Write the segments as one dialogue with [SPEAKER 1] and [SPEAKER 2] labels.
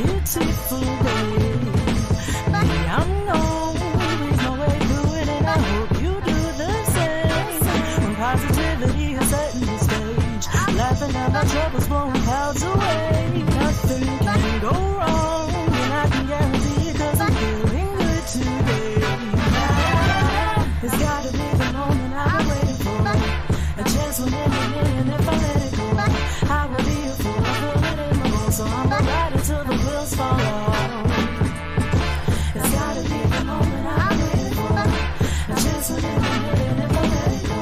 [SPEAKER 1] beautiful way. Me, I'm gone, breeze my way through it, and I hope you do the same. When positivity is setting the stage, laughing at my troubles, blowing clouds away. Nothing can go wrong, and I can guarantee it, 'cause I'm feeling good today. It's gotta be the moment I've been waiting for. A chance when in a million, if I let it go, I will be a fool. I feel it in my bones, so I'ma ride it till the wheels fall off. It's gotta be the moment I've been waiting for. A chance when in a million, if I let it go,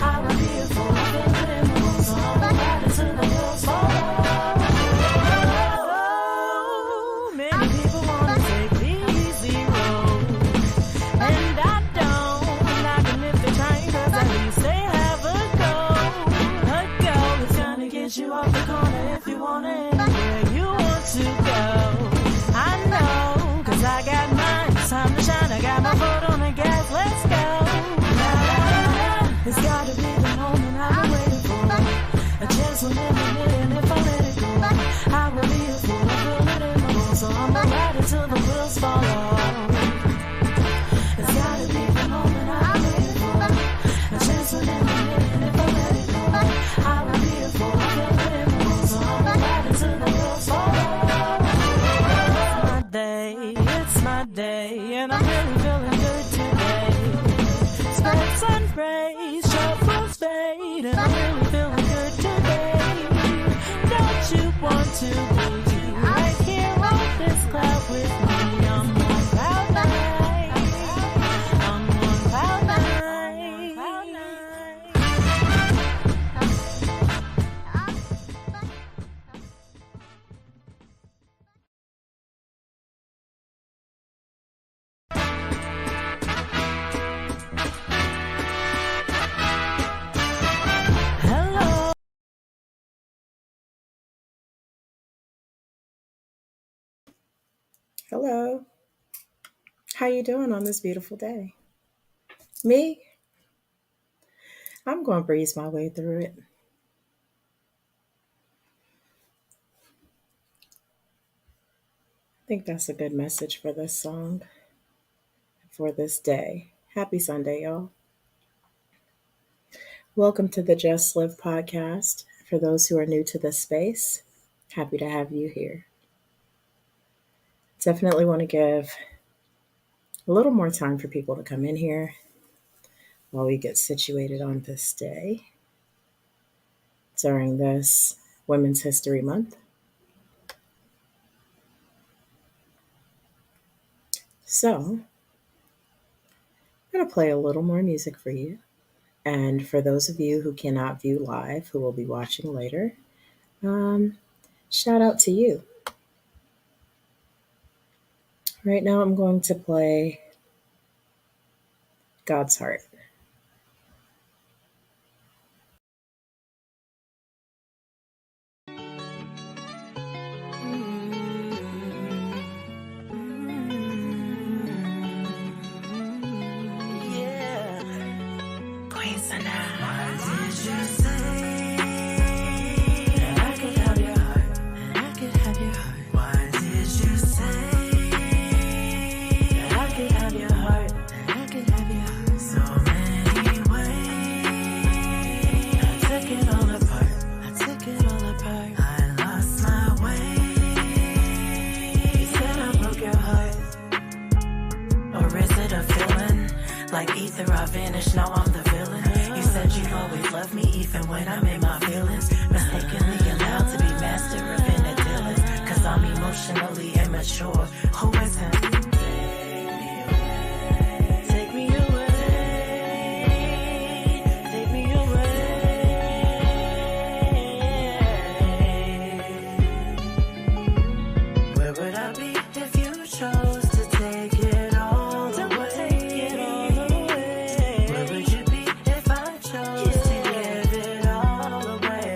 [SPEAKER 1] I will be a fool. I feel it in my bones, so I'ma ride it till the wheels fall off. So many people wanna take the easy road, and I don't. I can miss the train, 'cause at least they have a goal. A goal is gonna get you off the corner if you want it, anywhere you want to go. I know, 'cause I got mine. It's time to shine. I got my foot on the gas. Let's go. It's gotta be the moment I've been waiting for. A chance will never million if I let it go. I will be a fool. I feel it in my bones, so I'ma ride it till the wheels fall off. It's gotta be the moment I've been waiting for. A chance will never million if I let it go. I will be a fool. I feel it in my bones, so I'ma ride it till the wheels fall off. It's my day, and I'm really feeling good today. Spread sun rays, shovels fade, and I'm really feeling good today. Don't you want to be right here on this cloud with me? I'm on cloud nine. I'm on cloud nine. Hello.
[SPEAKER 2] Hello. How you doing on this beautiful day? Me? I'm going to breeze my way through it. I think that's a good message for this song, for this day. Happy Sunday, y'all. Welcome to the Just Live podcast. For those who are new to this space, happy to have you here. Definitely want to give a little more time for people to come in here while we get situated on this day during this Women's History Month. So, I'm going to play a little more music for you. And for those of you who cannot view live, who will be watching later, shout out to you. Right now, I'm going to play God's Heart.
[SPEAKER 1] Yeah. Queen Sanaa.
[SPEAKER 3] Why did you say that I could have your heart?
[SPEAKER 1] And I could have your heart.
[SPEAKER 3] Why did you say
[SPEAKER 1] And I could have your heart. And I could have your heart.
[SPEAKER 3] so many ways?
[SPEAKER 1] I took it all apart. I took it all apart.
[SPEAKER 3] I lost my way.
[SPEAKER 1] You said I broke your heart.
[SPEAKER 3] Or is it a feeling? Like ether, I vanish, now I'm the villain. You said you'd always love me even when I'm in my feelings. Mistakenly allowed to be master of inner dealings. 'Cause I'm emotionally immature. Who isn't?
[SPEAKER 1] Take me away. Take me away.
[SPEAKER 3] Where would I be if you chose to take it all
[SPEAKER 1] Don't
[SPEAKER 3] away?
[SPEAKER 1] take it all away.
[SPEAKER 3] Where would you be if I chose to give it all away?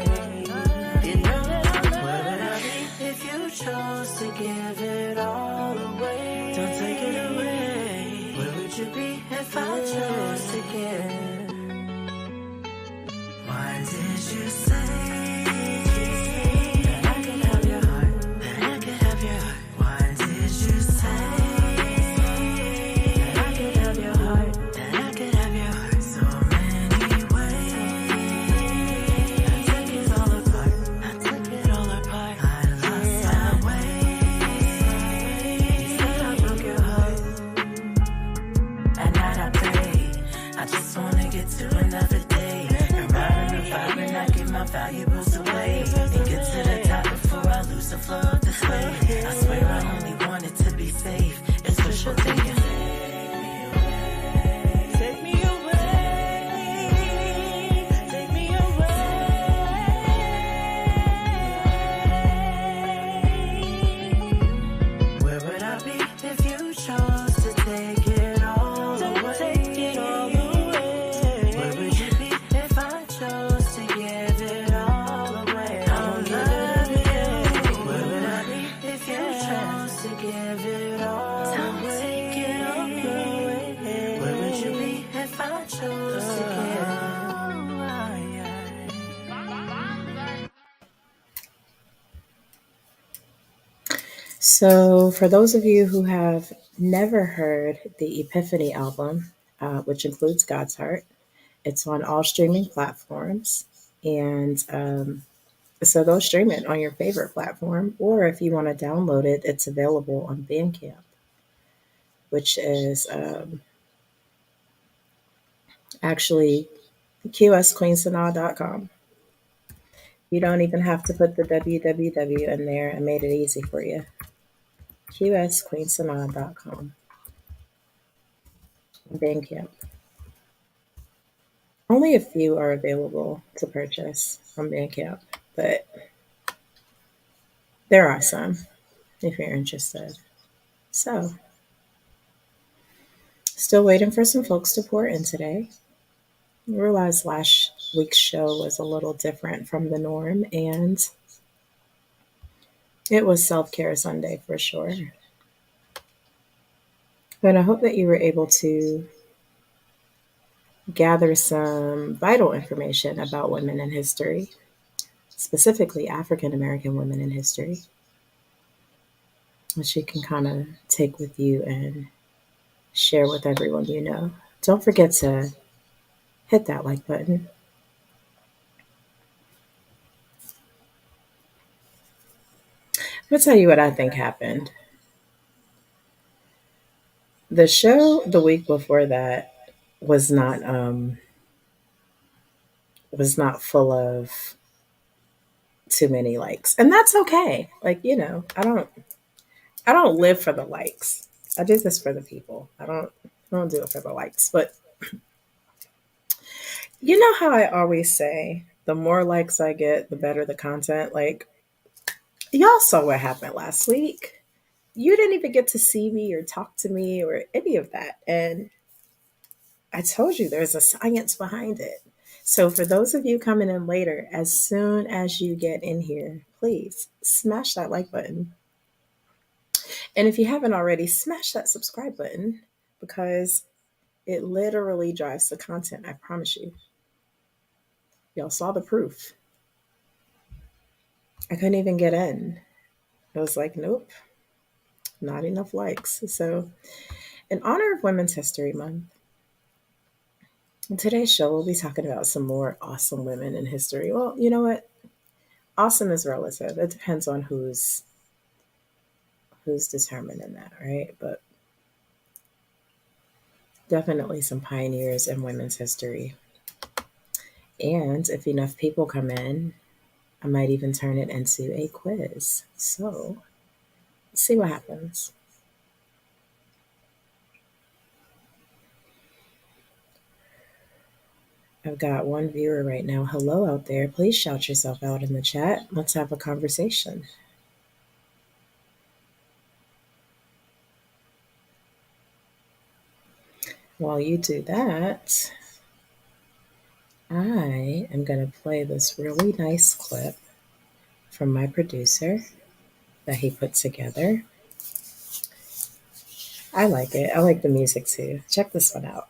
[SPEAKER 1] You know that I love
[SPEAKER 3] Where would I be if you chose to give it all away?
[SPEAKER 1] Don't take it away.
[SPEAKER 3] Where would you be if I chose to give? Why did you say that I could have your heart?
[SPEAKER 1] And I could have your heart.
[SPEAKER 3] valuables away and get to the top before I lose the flow of this wave. I swear I only want it to be safe. It's wishful thinking.
[SPEAKER 1] Take me away. Take me away.
[SPEAKER 3] Where would I be if you chose to take it all away?
[SPEAKER 1] Take it all away.
[SPEAKER 3] Where would you be if I chose to give it all away? I don't love you. Where would I be if you chose to give it all away? Take it all away. Where would you be if I chose to give it all away?
[SPEAKER 2] So, for those of you who have never heard the Epiphany album, which includes God's Heart, it's on all streaming platforms. And so go stream it on your favorite platform. Or if you want to download it, it's available on Bandcamp, which is actually qsqueensanaa.com. You don't even have to put the www in there. I made it easy for you. qsqueensanaa.com. Bandcamp. Only a few are available to purchase from Bandcamp, but there are some if you're interested. So, still waiting for some folks to pour in today. I realized last week's show was a little different from the norm, and it was Self-Care Sunday for sure. But I hope that you were able to gather some vital information about women in history, specifically African American women in history, which you can kind of take with you and share with everyone you know. Don't forget to hit that like button. I'll tell you what I think happened. The show the week before that was not full of too many likes, and that's okay. Like, you know, I don't live for the likes. I do this for the people. I don't do it for the likes. But you know how I always say, the more likes I get, the better the content. Like, y'all saw what happened last week. You didn't even get to see me or talk to me or any of that. And I told you there's a science behind it. So for those of you coming in later, as soon as you get in here, please smash that like button. And if you haven't already, smash that subscribe button, because it literally drives the content, I promise you. Y'all saw the proof. I couldn't even get in. I was like, nope, not enough likes. So in honor of Women's History Month, in today's show, we'll be talking about some more awesome women in history. Well, you know what? Awesome is relative. It depends on who's determining that, right? But definitely some pioneers in women's history. And if enough people come in, I might even turn it into a quiz. So let's see what happens. I've got one viewer right now. Hello out there. Please shout yourself out in the chat. Let's have a conversation. While you do that, I am going to play this really nice clip from my producer that he put together. I like it. I like the music too. Check this one out.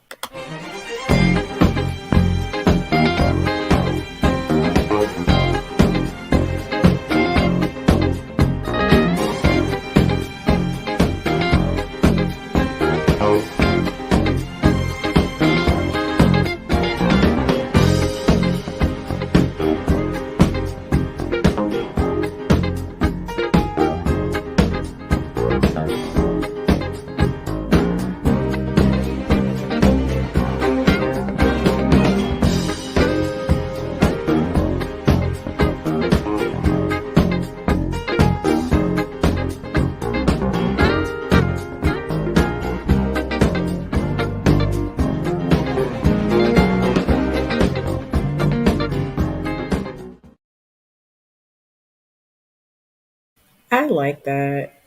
[SPEAKER 2] like that.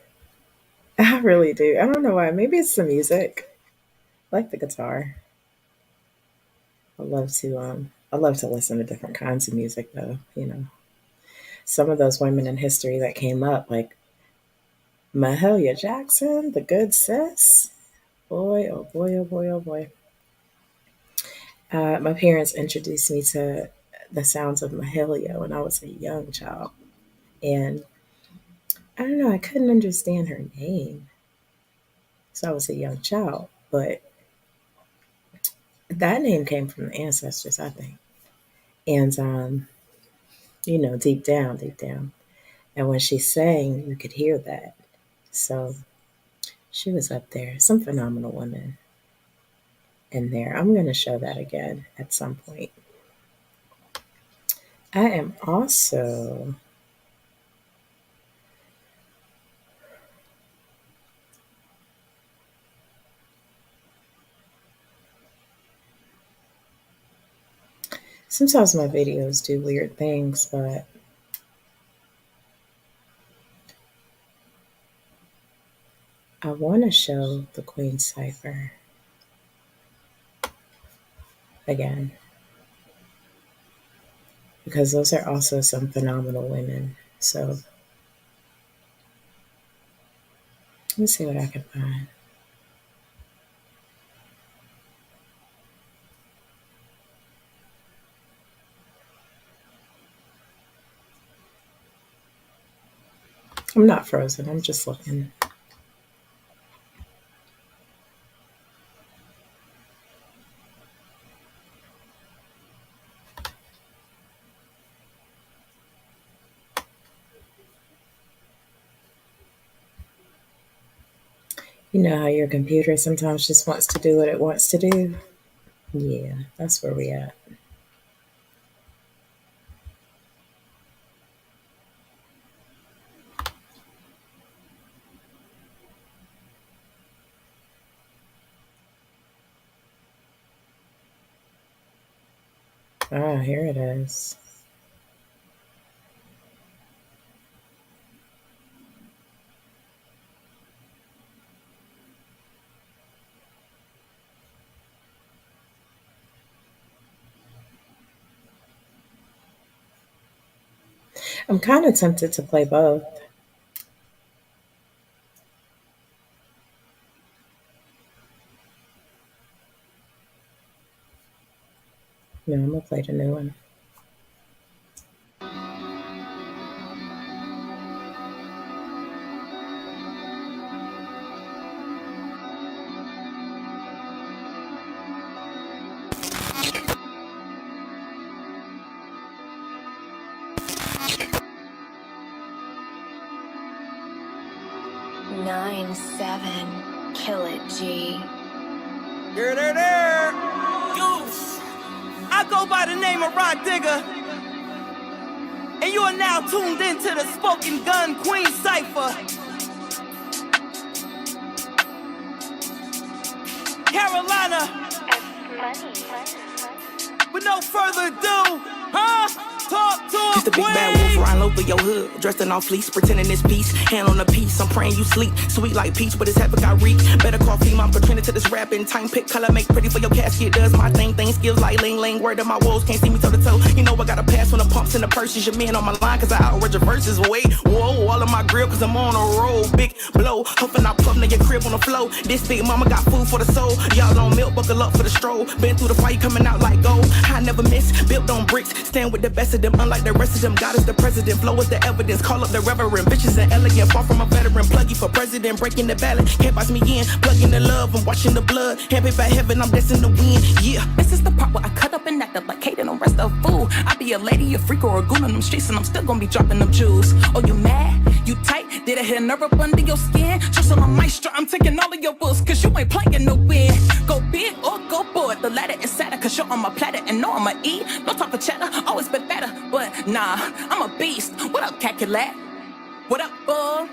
[SPEAKER 2] I really do. I don't know why. Maybe it's the music. I like the guitar. I love to listen to different kinds of music though, you know. Some of those women in history that came up, like Mahalia Jackson, the good sis. Boy, oh boy, oh boy, oh boy. My parents introduced me to the sounds of Mahalia when I was a young child. And I don't know, I couldn't understand her name. So I was a young child. But that name came from the ancestors, I think. And, you know, deep down, deep down. And when she sang, you could hear that. So she was up there. Some phenomenal women in there. I'm going to show that again at some point. I am also sometimes my videos do weird things, but I want to show the Queen Cipher again because those are also some phenomenal women. So let's see what I can find. I'm not frozen. I'm just looking. You know how your computer sometimes just wants to do what it wants to do? Yeah, that's where we at. Ah, here it is. I'm kind of tempted to play both. No, I'm gonna play the new one.
[SPEAKER 3] Nine, seven, kill it, G.
[SPEAKER 4] There. Goose. I go by the name of Rod Digger. And you are now tuned into the Spoken Gun Queen Cypher. Carolina. With no further ado, talk to a
[SPEAKER 5] Just a big bad wolf riding low through your hood, dressed in all fleece, pretending it's peace. Hand on the piece, I'm praying you sleep. Sweet like peach, but his head got reek. Better call Mom Katrina to this rapping. Time pick color, make pretty for your casket. Does my thing, skills like ling. Word of my woes, can't see me toe to toe. You know I got a pass when the pumps in the purses. Your man on my line, cause I outrage your verses. Wait, whoa, all of my grill, cause I'm on a roll. Big blow, huffing I puff, your crib on the flow. This big mama got food for the soul. Y'all on milk, buckle up for the stroll. Been through the fight, coming out like gold. I never miss, built on bricks. Stand with the best of them, unlike the rest of them. God is the president, flow is the evidence. Call up the reverend, vicious and elegant. Far from a veteran, pluggy for president. Breaking the ballot, can't box me in. Plugging the love, I'm watching the blood. Hand paper heaven, I'm destined to win. Yeah.
[SPEAKER 6] This is the part where I cut up and act up like Kate and the rest of fool. I be a lady, a freak, or a goon on them streets, and I'm still gonna be dropping them jewels. Oh, you mad? You tight? Did I hit a nerve up under your skin? Just on my maestro, I'm taking all of your bulls, cause you ain't playing no win. Go big or go bored, the latter is sadder, cause you're on my platter, and no, I'ma eat. No talk for cheddar, always been better, but nah, I'm a beast. What up, Caculat? What up, bull?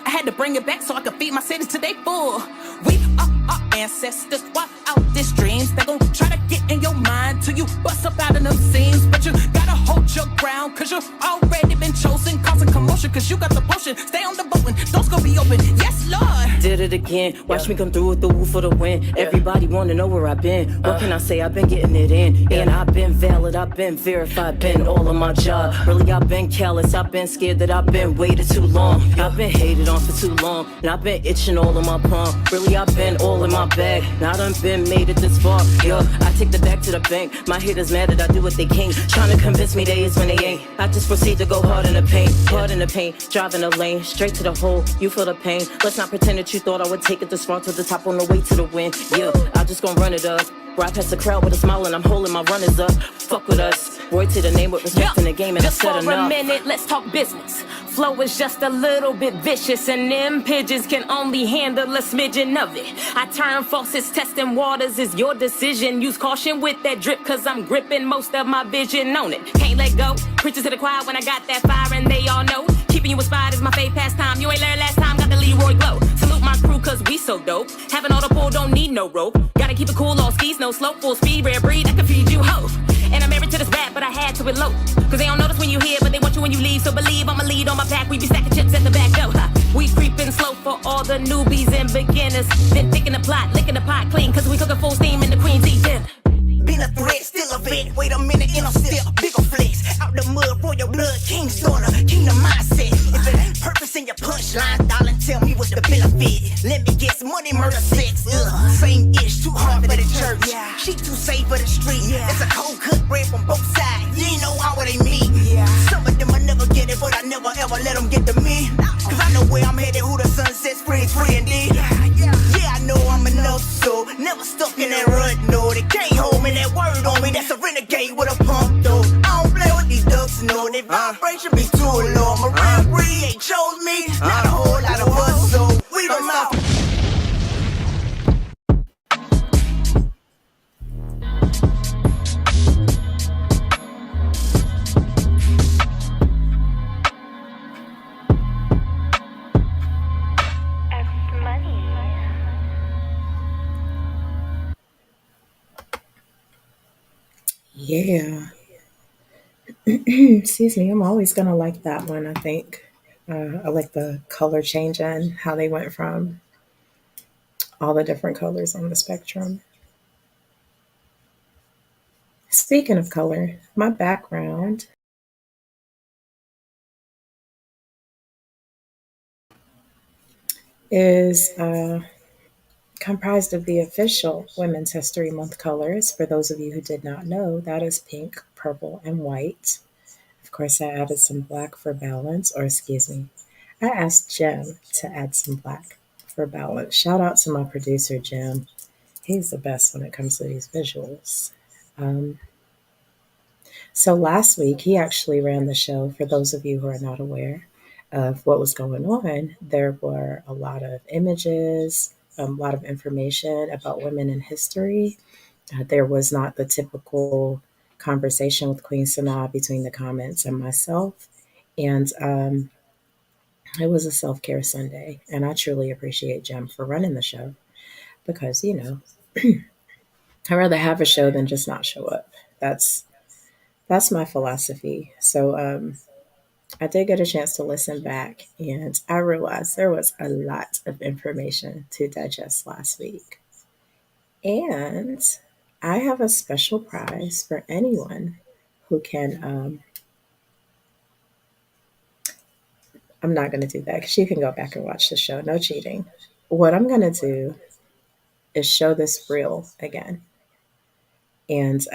[SPEAKER 6] I had to bring it back so I could feed my cities till they full. We are our ancestors, why out these dreams. They gon' try to get in your mind till you bust up out of them scenes. But you gotta hold your ground, cause you already been chosen. Causing commotion, cause you got the potion. Stay on the boat and doors gon' be open. Yes, Lord.
[SPEAKER 7] Did it again. Watch me come through with the woo for the win. Everybody wanna know where I've been. What can I say? I've been getting it in. And I've been valid, I've been verified, been all of my job. Really, I've been callous, I've been scared that I've been waited too long. I've been hated on for too long. And I've been itching all in my palm. Really, I've been all in my bag. Now I done been made it this far. Yo, I take the bag to the bank. My haters mad that I do what they can't. Trying to convince me they is when they ain't. I just proceed to go hard in the paint. Hard in the paint, driving the lane. Straight to the hole, you feel the pain. Let's not pretend that you thought I would take it this far to the top on the way to the win. Yeah, I just gon' run it up. Right past the crowd with a smile and I'm holding my runners up. Fuck with us. Roy to the name with respect in the game and
[SPEAKER 8] just
[SPEAKER 7] I said enough.
[SPEAKER 8] for a minute, let's talk business. Flow is just a little bit vicious and them pigeons can only handle a smidgen of it. I turn faucets, testing waters is your decision. Use caution with that drip cause I'm gripping most of my vision on it. Can't let go. Preaching to the choir when I got that fire and they all know. Keeping you inspired is my fave pastime. You ain't learned last time, got the Leroy glow. Salute my crew cause we so dope. Having all the pull, don't need no rope. Gotta keep it cool, all skis, no slope. Full speed, rare breed, I can feed you hope. And I'm married to this rap, but I had to elope. Cause they don't notice when you here, but they want you when you leave. So believe I'ma lead on my pack. We be stacking chips at the back door. We creeping slow for all the newbies and beginners. Been picking the plot, licking the pot clean. Cause we cooking full steam in the Queen's Eve dinner.
[SPEAKER 5] Been a threat, still a vet. Wait a minute, and I'm still bigger flex. Out the mud, royal blood, king's daughter, kingdom mindset. If it ain't purpose in your punchline, darling, tell me what's the benefit. Let me guess, money, murder, sex. Same ish, too hard for the church. She too safe for the street. It's a cold cut bread from both sides. You ain't know how they meet. Some of them I never get it, but I never ever let them get to me. Cause I know where I'm headed, who the sun sets free, free indeed. Yeah, I know I'm enough, so never stuck in that rut. No, they can't hold me. That word on me, that's a renegade with a pump though. I don't play with these ducks, no. That vibration be too low. My real breed ain't chose me. Not a whole lot of us, so we them out.
[SPEAKER 2] Yeah. Excuse me. I'm always going to like that one, I think. I like the color change and how they went from all the different colors on the spectrum. Speaking of color, my background is comprised of the official Women's History Month colors. For those of you who did not know, that is pink, purple, and white. Of course, I added some black for balance, or excuse me, I asked Jim to add some black for balance. Shout out to my producer, Jim. He's the best when it comes to these visuals. So last week, he actually ran the show. For those of you who are not aware of what was going on, there were a lot of images, a lot of information about women in history. There was not the typical conversation with Queen Sanaa between the comments and myself. And it was a self-care Sunday. And I truly appreciate Jem for running the show because, you know, I'd rather have a show than just not show up. That's my philosophy. So I did get a chance to listen back, and I realized there was a lot of information to digest last week. And I have a special prize for anyone who can. I'm not going to do that because you can go back and watch the show. No cheating. What I'm going to do is show this reel again. And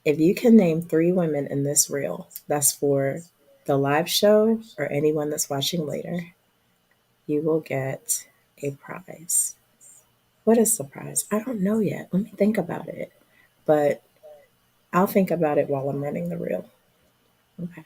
[SPEAKER 2] if you can name 3 women in this reel, that's for the live show or anyone that's watching later, you will get a prize. What is the prize? I don't know yet. Let me think about it. But I'll think about it while I'm running the reel. Okay.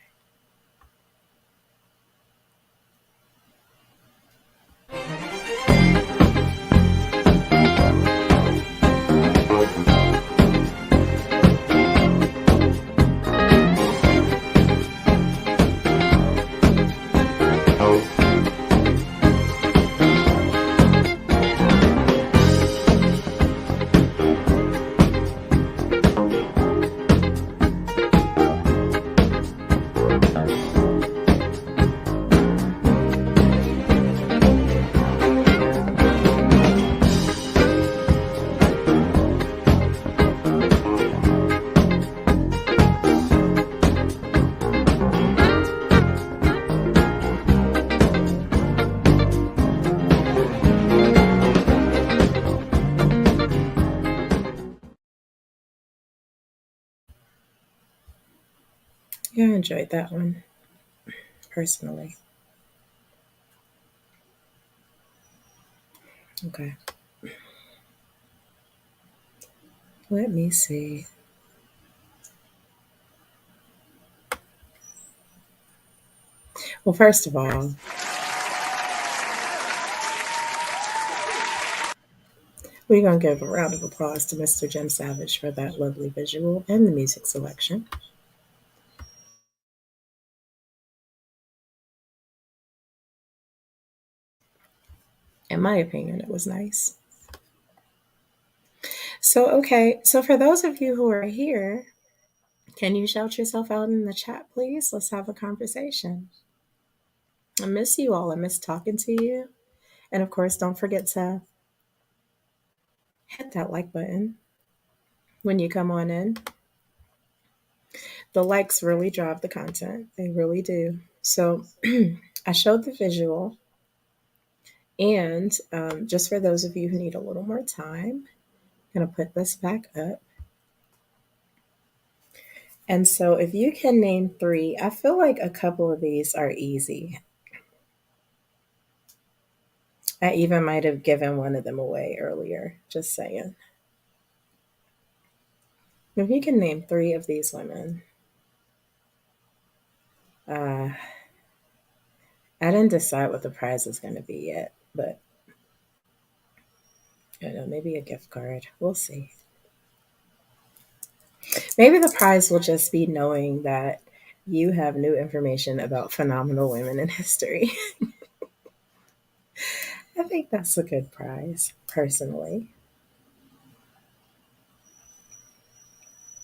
[SPEAKER 2] Yeah, I enjoyed that one personally. Okay, let me see. Well, first of all, we're going to give a round of applause to Mr. Jim Savage for that lovely visual and the music selection. In my opinion, it was nice. So, okay, so for those of you who are here, can you shout yourself out in the chat, please? Let's have a conversation. I miss you all. I miss talking to you. And of course, don't forget to hit that like button when you come on in. The likes really drive the content, they really do. So, I showed the visual. And just for those of you who need a little more time, I'm going to put this back up. And so, if you can name three, I feel like a couple of these are easy. I even might have given one of them away earlier, just saying. If you can name three of these women, uh, I didn't decide what the prize is going to be yet, but I don't know, maybe a gift card. We'll see. Maybe the prize will just be knowing that you have new information about phenomenal women in history. I think that's a good prize, personally.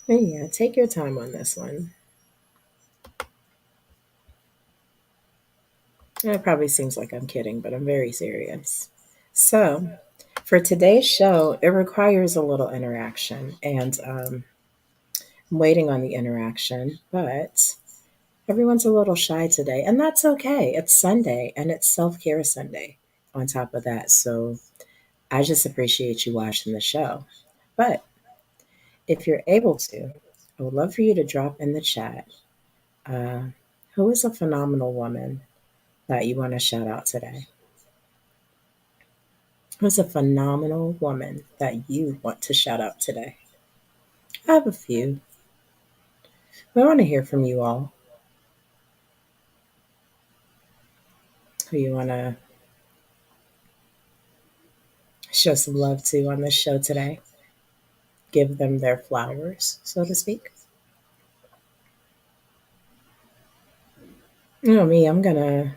[SPEAKER 2] But yeah, take your time on this one. And it probably seems like I'm kidding, but I'm very serious. So, for today's show, it requires a little interaction, and I'm waiting on the interaction, but everyone's a little shy today, and that's okay. It's Sunday, and it's Self Care Sunday on top of that. So, I just appreciate you watching the show. But if you're able to, I would love for you to drop in the chat uh, who is a phenomenal woman that you want to shout out today? Who's a phenomenal woman that you want to shout out today? I have a few. I want to hear from you all. Who you want to show some love to on this show today? Give them their flowers, so to speak. You know me, I'm gonna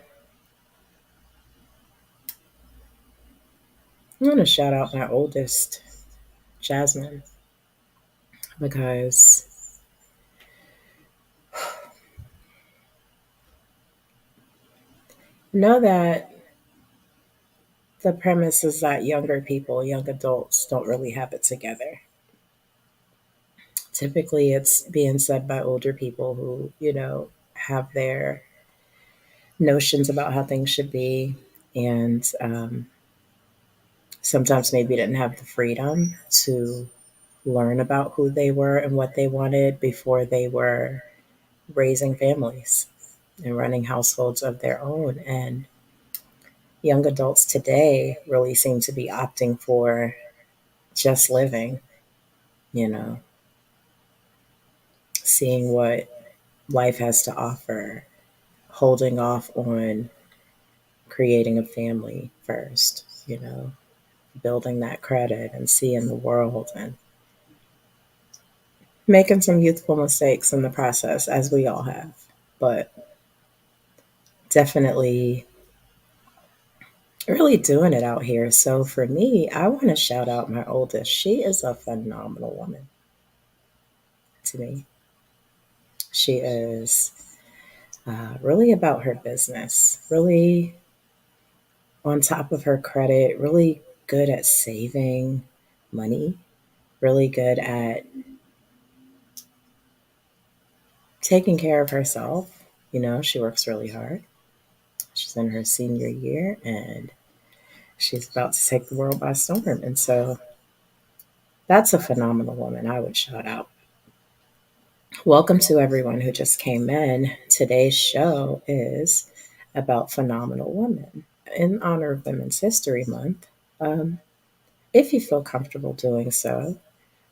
[SPEAKER 2] shout out my oldest, Jasmine, because know that the premise is that younger people, young adults, don't really have it together. Typically, it's being said by older people who, have their notions about how things should be, and sometimes maybe didn't have the freedom to learn about who they were and what they wanted before they were raising families and running households of their own. And young adults today really seem to be opting for just living, you know, seeing what life has to offer, holding off on creating a family first, building that credit and seeing the world and making some youthful mistakes in the process, as we all have. But definitely really doing it out here. So for me, I want to shout out my oldest. She is a phenomenal woman to me. She is really about her business, really on top of her credit, really good at saving money, really good at taking care of herself. She works really hard. She's in her senior year and she's about to take the world by storm. And so that's a phenomenal woman I would shout out. Welcome to everyone who just came in. Today's show is about phenomenal women in honor of Women's History Month. Um, if you feel comfortable doing so,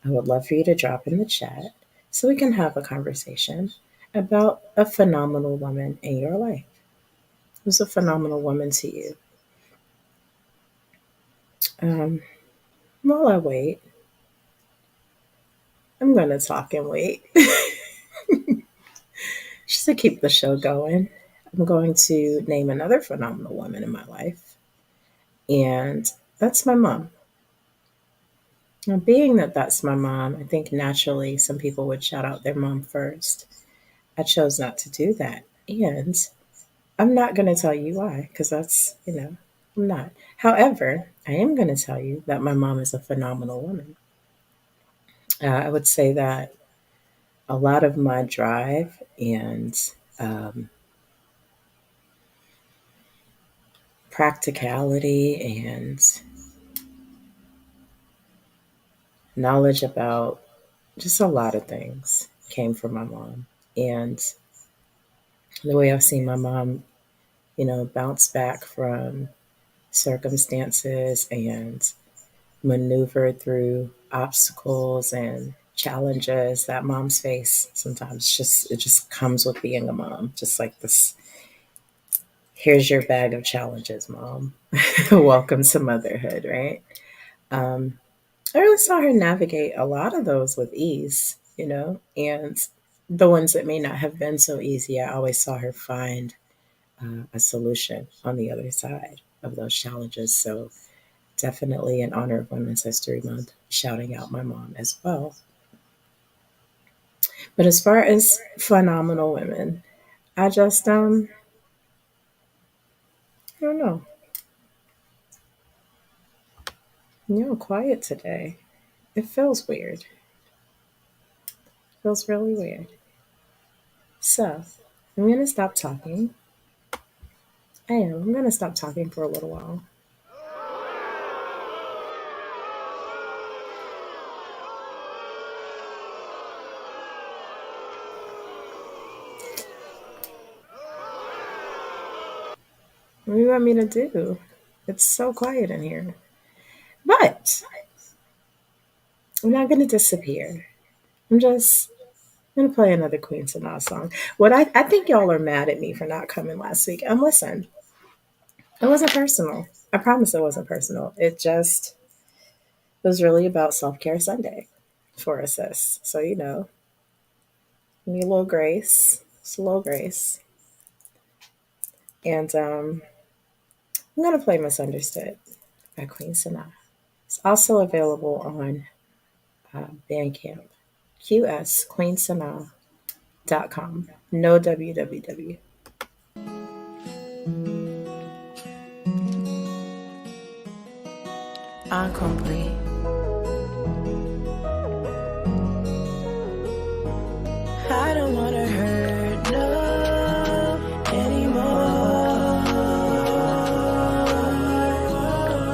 [SPEAKER 2] I would love for you to drop in the chat so we can have a conversation about a phenomenal woman in your life. Who's a phenomenal woman to you? Um, while I wait, I'm going to talk and wait just to keep the show going. I'm going to name another phenomenal woman in my life, and that's my mom. Now, being that that's my mom, I think naturally some people would shout out their mom first. I chose not to do that. And I'm not going to tell you why, because I'm not. However, I am going to tell you that my mom is a phenomenal woman. I would say that a lot of my drive and um, practicality and knowledge about just a lot of things came from my mom. And the way I've seen my mom, bounce back from circumstances and maneuver through obstacles and challenges that moms face sometimes, it just comes with being a mom, just like this. Here's your bag of challenges, mom. Welcome to motherhood, right? um, I really saw her navigate a lot of those with ease, and the ones that may not have been so easy, I always saw her find a solution on the other side of those challenges. So definitely in honor of Women's History Month, shouting out my mom as well. But as far as phenomenal women, I just I don't know. Quiet today. It feels weird. Feels really weird. So I'm gonna stop talking. I'm gonna stop talking for a little while. What do you want me to do? It's so quiet in here. But I'm not going to disappear. I'm just going to play another Queen Sanaa song. I think y'all are mad at me for not coming last week. And listen, it wasn't personal. I promise it wasn't personal. It was really about Self Care Sunday for us, sis. So, give me a little grace. Just a little grace. And I'm going to play Misunderstood by Queen Sanaa. It's also available on Bandcamp. QSQueenSanaa.com. No www.
[SPEAKER 3] Incomplete. I don't wanna hurt no anymore.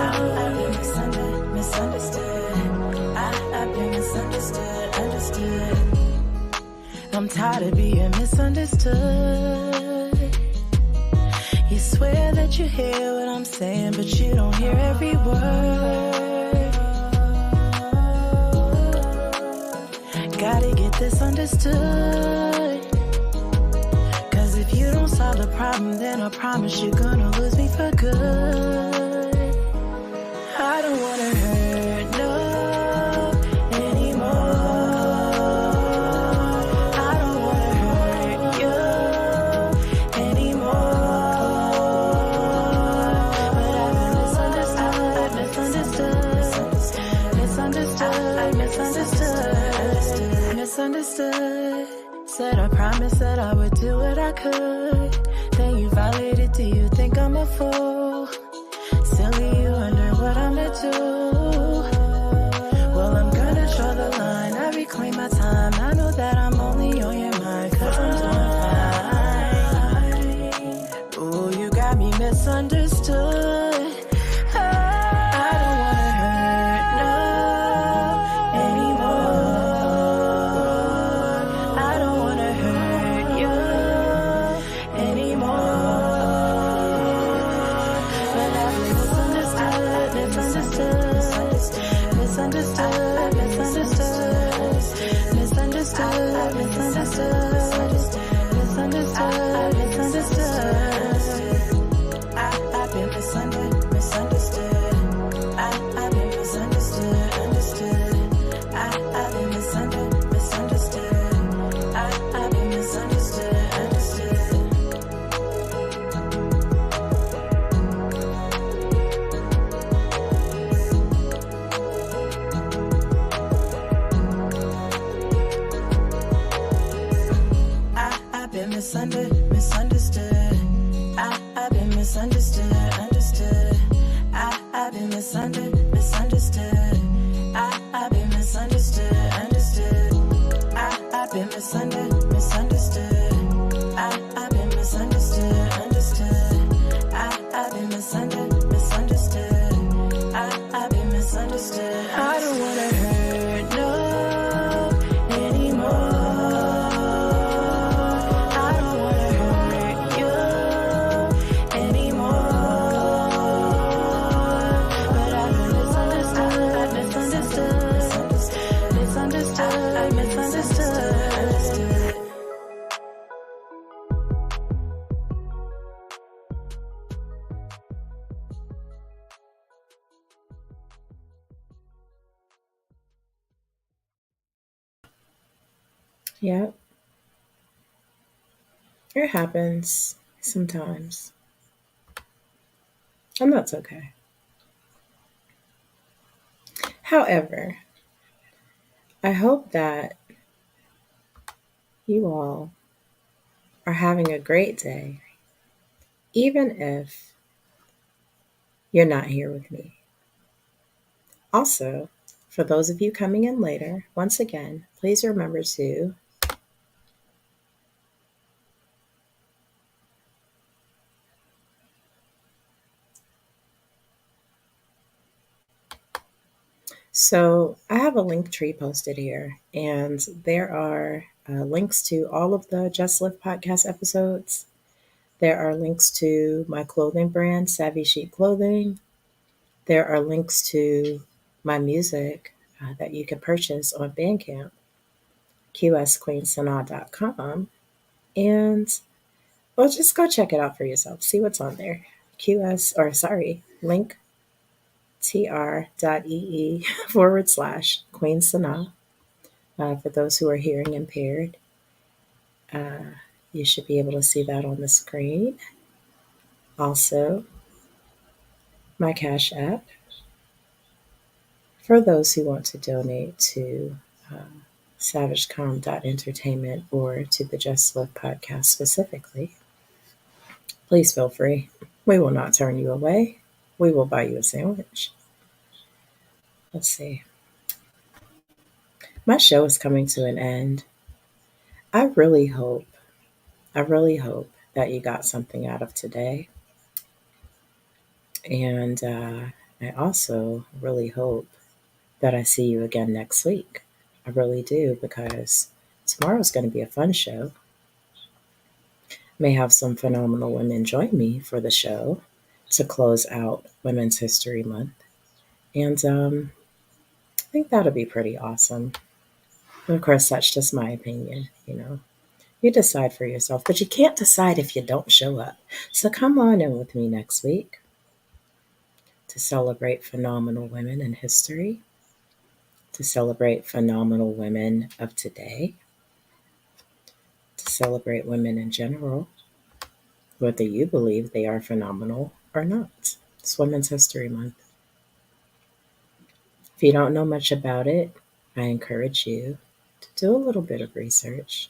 [SPEAKER 3] I've been misunderstood. I've been misunderstood, understood. I'm tired of being misunderstood. You swear that you hear what I'm saying, but you don't hear every word. Gotta get this understood. Cause if you don't solve the problem, then I promise you're gonna lose me for good. I don't wanna hurt no anymore. I don't wanna hurt you anymore. But I've been misunderstood. Said I promised that I would do what I could. Then you violated, do you think I'm a fool? Silly, you wonder what I'ma do. Well, I'm gonna draw the line, I reclaim my time. I know that I'm only on your mind, cause I'm doing fine. Ooh, you got me misunderstood. I misunderstood. I've been misunderstood, understood. I've been misunderstood. I've been misunderstood, understood. I've been misunderstood. I've been misunderstood. I don't wanna hurt no anymore. I don't wanna hurt you anymore. But I've been misunderstood.
[SPEAKER 2] Yep. It happens sometimes. And that's okay. However, I hope that you all are having a great day, even if you're not here with me. Also, for those of you coming in later, once again, please remember to So I have a link tree posted here, and there are links to all of the Just Live podcast episodes. There are links to my clothing brand, Savvy Chic Clothing. There are links to my music that you can purchase on Bandcamp, qsqueensanaa.com. And well, just go check it out for yourself. See what's on there. Link tr.ee/Queen Sanaa. For those who are hearing impaired, you should be able to see that on the screen. Also, my Cash App for those who want to donate to savagecom.entertainment or to the Just Live podcast specifically. Please feel free. We will not turn you away. We will buy you a sandwich. Let's see. My show is coming to an end. I really hope that you got something out of today. And I also really hope that I see you again next week. I really do, because tomorrow's going to be a fun show. May have some phenomenal women join me for the show to close out Women's History Month. And I think that'll be pretty awesome. And of course, that's just my opinion, you know. You decide for yourself, but you can't decide if you don't show up. So come on in with me next week to celebrate phenomenal women in history, to celebrate phenomenal women of today, to celebrate women in general, whether you believe they are phenomenal or not. It's Women's History Month. If you don't know much about it, I encourage you to do a little bit of research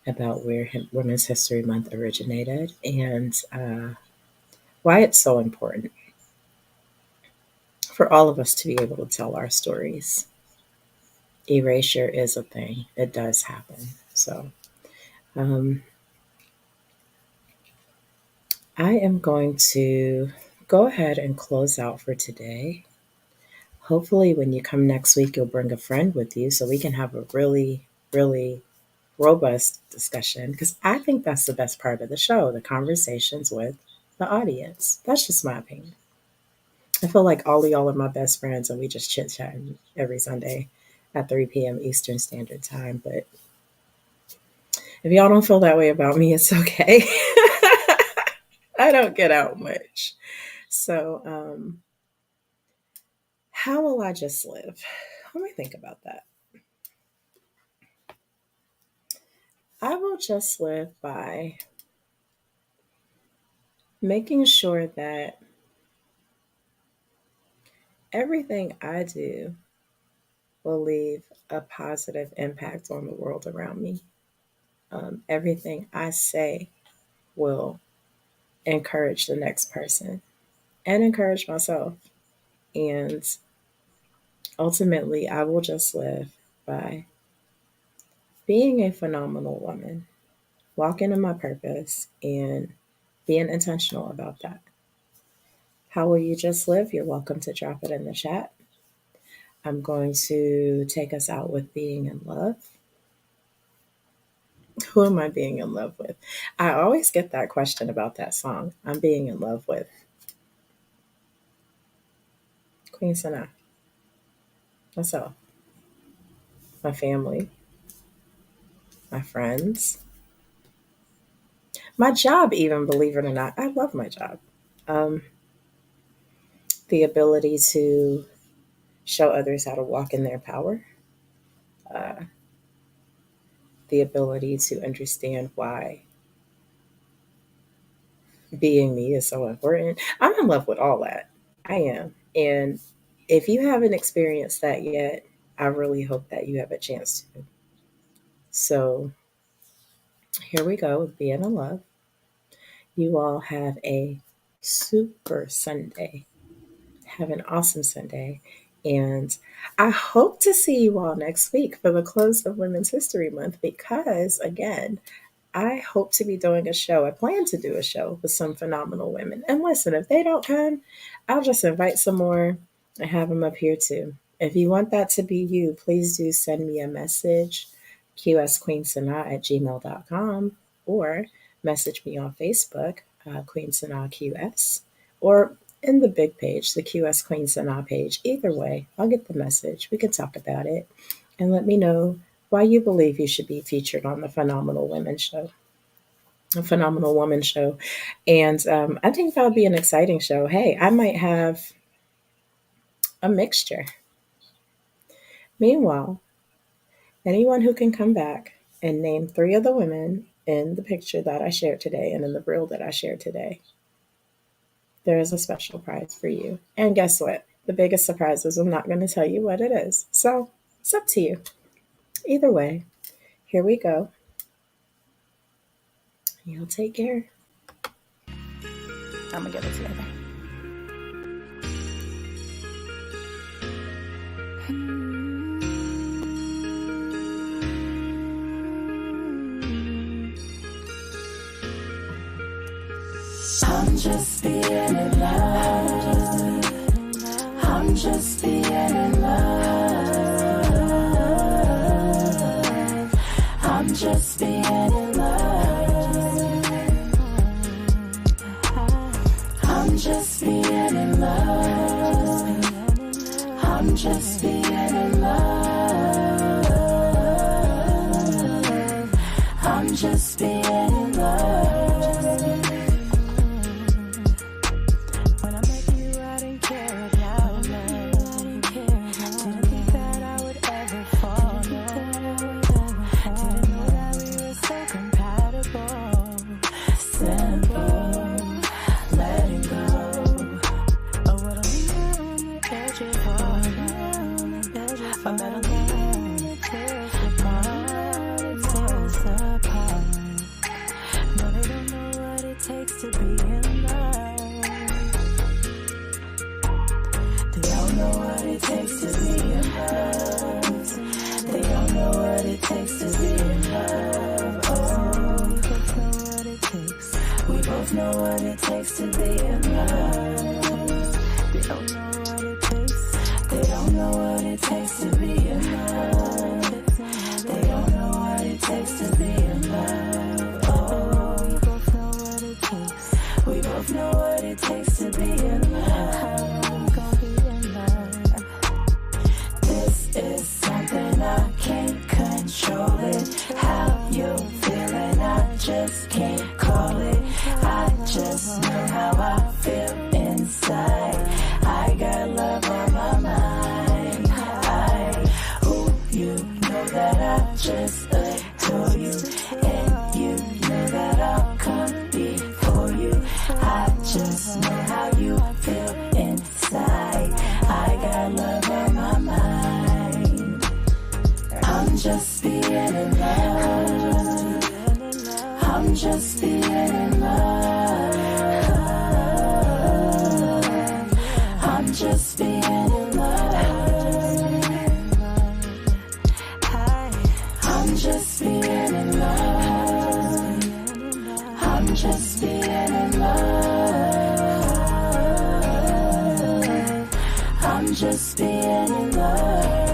[SPEAKER 2] about where Women's History Month originated and why it's so important for all of us to be able to tell our stories. Erasure is a thing. It does happen. So I am going to go ahead and close out for today. Hopefully, when you come next week, you'll bring a friend with you so we can have a really, really robust discussion, because I think that's the best part of the show, the conversations with the audience. That's just my opinion. I feel like all of y'all are my best friends and we just chit chatting every Sunday at 3 p.m. Eastern Standard Time. But if y'all don't feel that way about me, it's okay. I don't get out much. So, how will I just live? Let me think about that. I will just live by making sure that everything I do will leave a positive impact on the world around me. Everything I say will encourage the next person and encourage myself. And ultimately, I will just live by being a phenomenal woman, walking in my purpose, and being intentional about that. How will you just live? You're welcome to drop it in the chat. I'm going to take us out with being in love. Who am I being in love with? I always get that question about that song. I'm being in love with Queen Sanaa. That's all. My family, my friends, my job, even, believe it or not. I love my job. The ability to show others how to walk in their power, the ability to understand why being me is so important. I'm in love with all that. I am. And if you haven't experienced that yet, I really hope that you have a chance to. So here we go with being in love. You all have a super Sunday. Have an awesome Sunday. And I hope to see you all next week for the close of Women's History Month because, again, I hope to be doing a show. I plan to do a show with some phenomenal women. And listen, if they don't come, I'll just invite some more and have them up here too. If you want that to be you, please do send me a message, qsqueensanaa@gmail.com, or message me on Facebook, Queen Sanaa QS, or in the big page, the QS Queen Sanaa page. Either way, I'll get the message. We can talk about it. And let me know why you believe you should be featured on the Phenomenal Women Show. A Phenomenal Woman Show. And I think that would be an exciting show. Hey, I might have a mixture. Meanwhile, anyone who can come back and name 3 of the women in the picture that I shared today and in the reel that I shared today, there is a special prize for you. And guess what? The biggest surprise is I'm not going to tell you what it is. So it's up to you. Either way, here we go. Y'all take care.
[SPEAKER 6] I'm gonna get it together.
[SPEAKER 3] I'm just being in love. I'm just being in love. I'm just being in love. I'm just being in love. I'm just being in love. I'm just being in love. I'm just being in love. I'm just being in love. I'm just being in love. I'm just being in love.